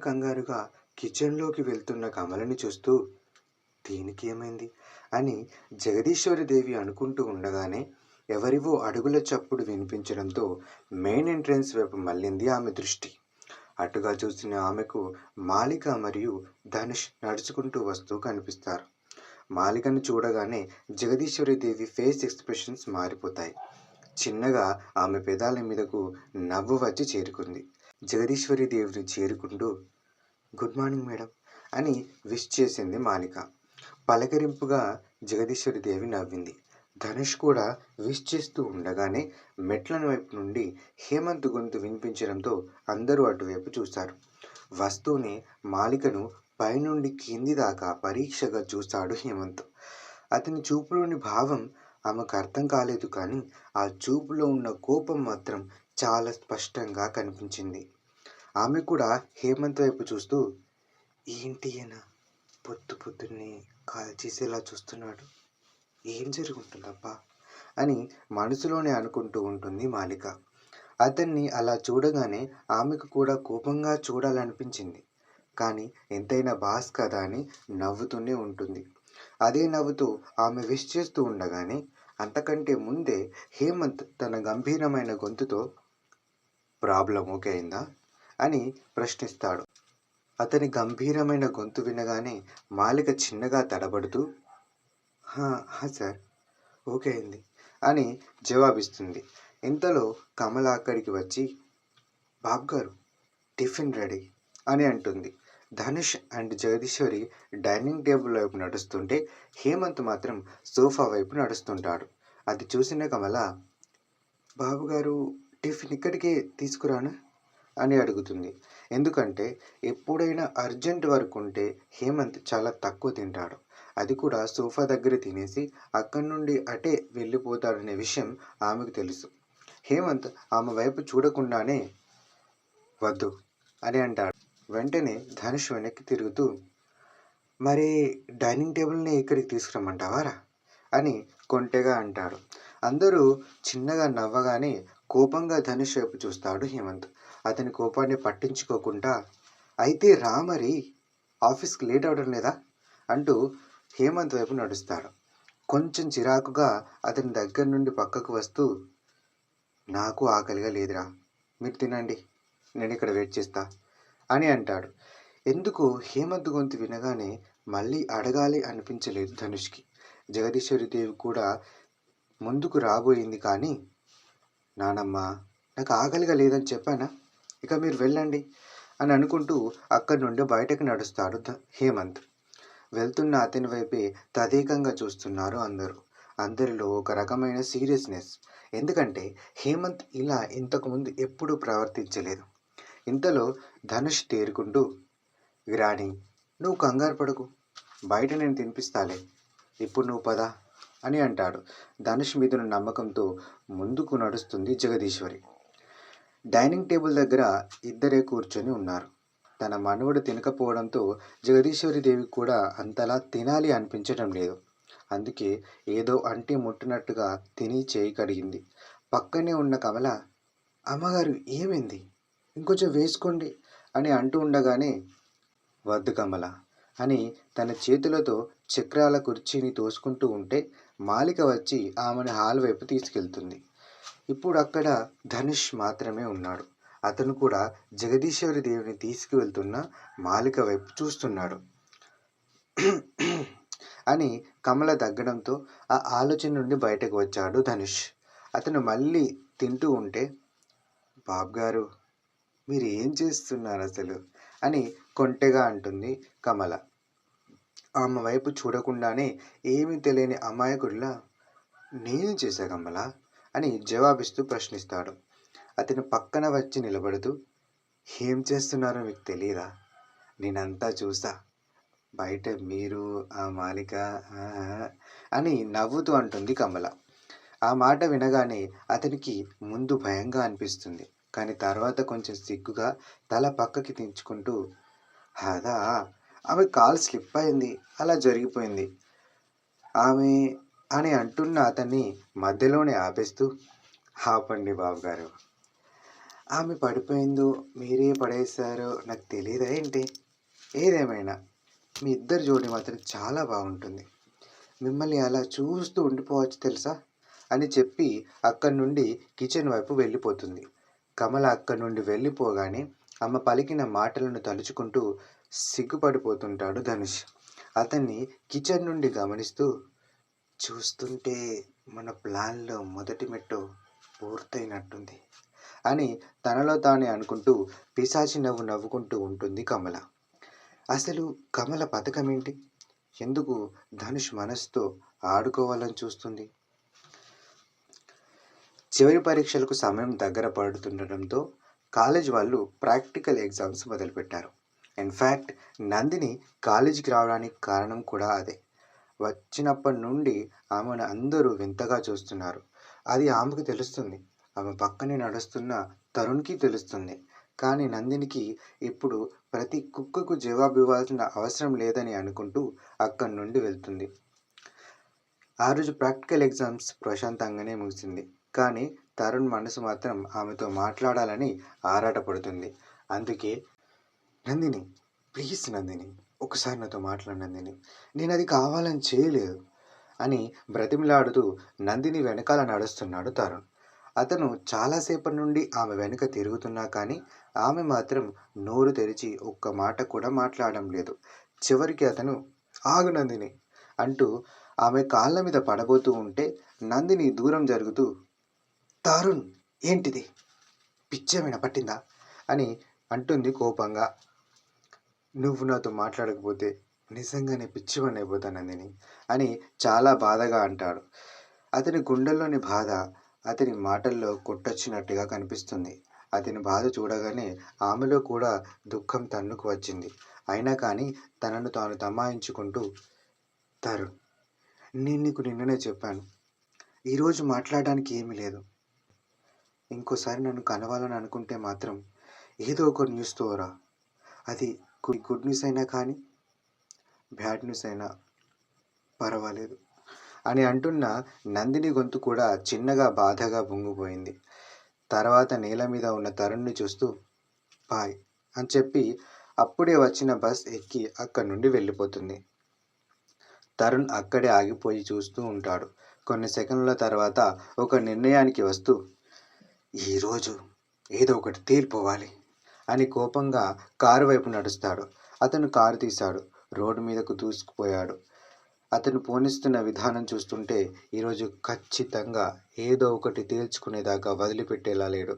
కంగారుగా కిచెన్‌లోకి వెళ్తున్న కమలని చూస్తూ, దీనికేమైంది అని జగదీశ్వరిదేవి అనుకుంటూ ఉండగానే, ఎవరివో అడుగుల చప్పుడు వినిపించడంతో మెయిన్ ఎంట్రన్స్ వైపు మళ్ళింది ఆమె దృష్టి. అటుగా చూసిన ఆమెకు మాలిక మరియు ధనుష్ నడుచుకుంటూ వస్తూ కనిపిస్తారు. మాలికను చూడగానే జగదీశ్వరిదేవి ఫేస్ ఎక్స్‌ప్రెషన్స్ మారిపోతాయి. చిన్నగా ఆమె పెదాల మీదకు నవ్వు వచ్చి చేరుకుంది. జగదీశ్వరిదేవిని చేరుకుంటూ గుడ్ మార్నింగ్ మేడం అని విష్ చేసింది మాలిక. పలకరింపుగా జగదీశ్వరిదేవి నవ్వింది. ధనుష్ కూడా విష్ చేస్తూ ఉండగానే మెట్ల వైపు నుండి హేమంత్ గొంతు వినిపించడంతో అందరూ అటువైపు చూశారు. వస్తూనే మాలికను పైనుండి కింది దాకా పరీక్షగా చూశాడు హేమంత్. అతని చూపులోని భావం ఆమెకు అర్థం కాలేదు, కానీ ఆ చూపులో ఉన్న కోపం మాత్రం చాలా స్పష్టంగా కనిపించింది. ఆమె కూడా హేమంత్ వైపు చూస్తూ, ఏంటి ఈయన పొద్దు పొద్దున్నే కాల్ చేసేలా చూస్తున్నాడు, ఏం జరుగుతుందబ్బా అని మనసులోనే అనుకుంటూ ఉంటుంది మాలిక. అతన్ని అలా చూడగానే ఆమెకు కూడా కోపంగా చూడాలనిపించింది, కానీ ఎంతైనా బాస్ కదా అని నవ్వుతూనే ఉంటుంది. అదే నవ్వుతూ ఆమె విష్ చేస్తూ ఉండగానే అంతకంటే ముందే హేమంత్ తన గంభీరమైన గొంతుతో ప్రాబ్లం ఓకే అయిందా అని ప్రశ్నిస్తాడు. అతని గంభీరమైన గొంతు వినగానే మాలిక చిన్నగా తడబడుతూ హా సార్ ఓకే అయింది అని జవాబిస్తుంది. ఇంతలో కమల అక్కడికి వచ్చి బాబు గారు టిఫిన్ రెడీ అని అంటుంది. Dhanush and Jagadeeswari dining table వైపు నడుస్తుంటే హేమంత్ మాత్రం సోఫా వైపు నడుస్తుంటాడు. అది చూసిన కమల బాబుగారు టిఫిన్ ఇక్కడికే తీసుకురానా అని అడుగుతుంది. ఎందుకంటే ఎప్పుడైనా అర్జెంట్ వర్క్ ఉంటే హేమంత్ చాలా తక్కువ తింటాడు. అది కూడా సోఫా దగ్గర తినేసి అక్కడి నుండి అటే వెళ్ళిపోతాడనే విషయం ఆమెకు తెలుసు. హేమంత్ ఆమె వైపు చూడకుండానే వద్దు అని అంటాడు. వెంటనే ధనుష్ వెనక్కి తిరుగుతూ మరి డైనింగ్ టేబుల్ని ఇక్కడికి తీసుకురమ్మంటావారా అని కొంటెగా అంటాడు. అందరూ చిన్నగా నవ్వగానే కోపంగా ధనుష్ వైపు చూస్తాడు హేమంత్. అతని కోపాన్ని పట్టించుకోకుండా అయితే రా మరి, ఆఫీస్కి లేట్ అవడం లేదా అంటూ హేమంత్ వైపు నడుస్తాడు. కొంచెం చిరాకుగా అతని దగ్గర నుండి పక్కకు వస్తూ నాకు ఆకలిగా లేదురా, మీరు తినండి, నేను ఇక్కడ వెయిట్ చేస్తా అని అంటాడు. ఎందుకు హేమంత్ గొంతు వినగానే మళ్ళీ అడగాలి అనిపించలేదు ధనుష్కి. జగదీశ్వరిదేవి కూడా ముందుకు రాబోయింది, కానీ నానమ్మ నాకు ఆకలిగా లేదని చెప్పానా, ఇక మీరు వెళ్ళండి అని అనుకుంటూ అక్కడి నుండి బయటకు నడుస్తాడు హేమంత్. వెళ్తున్న అతని వైపే తదేకంగా చూస్తున్నారు అందరూ. అందరిలో ఒక రకమైన సీరియస్నెస్. ఎందుకంటే హేమంత్ ఇలా ఇంతకుముందు ఎప్పుడూ ప్రవర్తించలేదు. ఇంతలో ధనుష్ తేరుకుంటూ రాణి నువ్వు కంగారు పడకు, బయట నేను తినిపిస్తాలే, ఇప్పుడు నువ్వు పద అని అంటాడు. ధనుష్ మీదున్న నమ్మకంతో ముందుకు నడుస్తుంది జగదీశ్వరి. డైనింగ్ టేబుల్ దగ్గర ఇద్దరే కూర్చొని ఉన్నారు. తన మనవడు తినకపోవడంతో జగదీశ్వరిదేవి కూడా అంతలా తినాలి అనిపించడం లేదు. అందుకే ఏదో అంటి ముట్టినట్టుగా తిని చేయి కడిగింది. పక్కనే ఉన్న కమల అమ్మగారు ఏమైంది, ఇంకొంచెం వేసుకోండి అని అంటూ ఉండగానే వద్దు కమల అని తన చేతులతో చక్రాల కుర్చీని తోసుకుంటూ ఉంటే మాలిక వచ్చి ఆమెను హాల్ వైపు తీసుకెళ్తుంది. ఇప్పుడు అక్కడ ధనుష్ మాత్రమే ఉన్నాడు. అతను కూడా జగదీశ్వరి దేవిని తీసుకువెళ్తున్న మాలిక వైపు చూస్తున్నాడు. అని కమల దగ్గడంతో ఆ ఆలోచన నుండి బయటకు వచ్చాడు ధనుష్. అతను మళ్ళీ తింటూ ఉంటే బాబు గారు మీరు ఏం చేస్తున్నారు అసలు అని కొంటెగా అంటుంది కమల. ఆమె వైపు చూడకుండానే ఏమీ తెలియని అమాయకుడిలా నేను చేశా కమల అని జవాబిస్తూ ప్రశ్నిస్తాడు. అతను పక్కన వచ్చి నిలబడుతూ ఏం చేస్తున్నారో మీకు తెలియదా, నేనంతా చూసా, బయట మీరు ఆ మాలిక అని నవ్వుతూ అంటుంది కమల. ఆ మాట వినగానే అతనికి ముందు భయంగా అనిపిస్తుంది, కానీ తర్వాత కొంచెం సిగ్గుగా తల పక్కకి దించుకుంటూ అదా ఆమె కాలు స్లిప్ అయింది, అలా జరిగిపోయింది ఆమె అని అంటున్న అతన్ని మధ్యలోనే ఆపేస్తూ ఆపండి బాబుగారు, ఆమె పడిపోయిందో, మీరే పడేశారో నాకు తెలీదా ఏంటి? ఏదేమైనా మీ ఇద్దరి జోడి మాత్రం చాలా బాగుంటుంది. మిమ్మల్ని అలా చూస్తూ ఉండిపోవచ్చు తెలుసా? అని చెప్పి అక్కడి నుండి కిచెన్ వైపు వెళ్ళిపోతుంది. కమల అక్కడి నుండి వెళ్ళిపోగానే ఆమె పలికిన మాటలను తలుచుకుంటూ సిగ్గుపడిపోతుంటాడు ధనుష్. అతన్ని కిచెన్ నుండి గమనిస్తూ, చూస్తుంటే మన ప్లాన్‌లో మొదటి మెట్టు పూర్తయినట్టుంది అని తనలో తానే అనుకుంటూ పిశాచి నవ్వు నవ్వుకుంటూ ఉంటుంది కమల. అసలు కమల పథకమేంటి? ఎందుకు ధనుష్ మనసుతో ఆడుకోవాలని చూస్తుంది? చివరి పరీక్షలకు సమయం దగ్గర పడుతుండటంతో కాలేజ్ వాళ్ళు ప్రాక్టికల్ ఎగ్జామ్స్ మొదలుపెట్టారు. ఇన్ఫ్యాక్ట్ నందిని కాలేజీకి రావడానికి కారణం కూడా అదే. వచ్చినప్పటి నుండి ఆమెను అందరూ వింతగా చూస్తున్నారు. అది ఆమెకు తెలుస్తుంది. ఆమె పక్కనే నడుస్తున్న తరుణ్‌కి తెలుస్తుంది. కానీ నందినికి ఇప్పుడు ప్రతి కుక్కకు జవాబు ఇవ్వాల్సిన అవసరం లేదని అనుకుంటూ అక్కడి నుండి వెళ్తుంది. ఆ రోజు ప్రాక్టికల్ ఎగ్జామ్స్ ప్రశాంతంగానే ముగిసింది. కానీ తరుణ్ మనసు మాత్రం ఆమెతో మాట్లాడాలని ఆరాటపడుతుంది. అందుకే, నందిని, ప్లీజ్ నందిని, ఒకసారి నాతో మాట్లాడు నందిని. నేనది కావాలని చేయలేదు అని బ్రతిమిలాడుతూ నందిని వెనకాల నడుస్తున్నాడు తరుణ్. అతను చాలాసేపటి నుండి ఆమె వెనుక తిరుగుతున్నా కానీ ఆమె మాత్రం నోరు తెరిచి ఒక్క మాట కూడా మాట్లాడడం లేదు. చివరికి అతను, ఆగు నందిని అంటూ ఆమె కాళ్ళ మీద పడబోతూ ఉంటే నందిని దూరం జరుగుతూ, తరుణ్, ఏంటిది? పిచ్చేమైనా పట్టిందా అని అంటుంది కోపంగా. నువ్వు నాతో మాట్లాడకపోతే నిజంగానే పిచ్చివాడిని అయిపోతా నందిని అని చాలా బాధగా అంటాడు. అతని గుండెల్లోని బాధ అతని మాటల్లో కొట్టొచ్చినట్టుగా కనిపిస్తుంది. అతని బాధ చూడగానే ఆమెలో కూడా దుఃఖం తన్నుకు వచ్చింది. అయినా కానీ తనను తాను తమాయించుకుంటూ, తరుణ్, నేను నీకు నిన్ననే చెప్పాను. ఈరోజు మాట్లాడడానికి ఏమీ లేదు. ఇంకోసారి నన్ను కలవాలని అనుకుంటే మాత్రం ఏదో ఒక న్యూస్‌తో రా. అది గుడ్ న్యూస్ అయినా కానీ, బ్యాడ్ న్యూస్ అయినా పర్వాలేదు అని అంటున్న నందిని గొంతు కూడా చిన్నగా బాధగా పొంగిపోయింది. తర్వాత నేల మీద ఉన్న తరుణ్‌ని చూస్తూ, బాయ్ అని చెప్పి అప్పుడే వచ్చిన బస్ ఎక్కి అక్కడి నుండి వెళ్ళిపోతుంది. తరుణ్ అక్కడే ఆగిపోయి చూస్తూ ఉంటాడు. కొన్ని సెకన్ల తర్వాత ఒక నిర్ణయానికి వస్తూ, ఈరోజు ఏదో ఒకటి తేలిపోవాలి అని కోపంగా కారు వైపు నడుస్తాడు. అతను కారు తీశాడు. రోడ్డు మీదకు దూసుకుపోయాడు. అతను పోనిస్తున్న విధానం చూస్తుంటే ఈరోజు ఖచ్చితంగా ఏదో ఒకటి తేల్చుకునేదాకా వదిలిపెట్టేలా లేడు.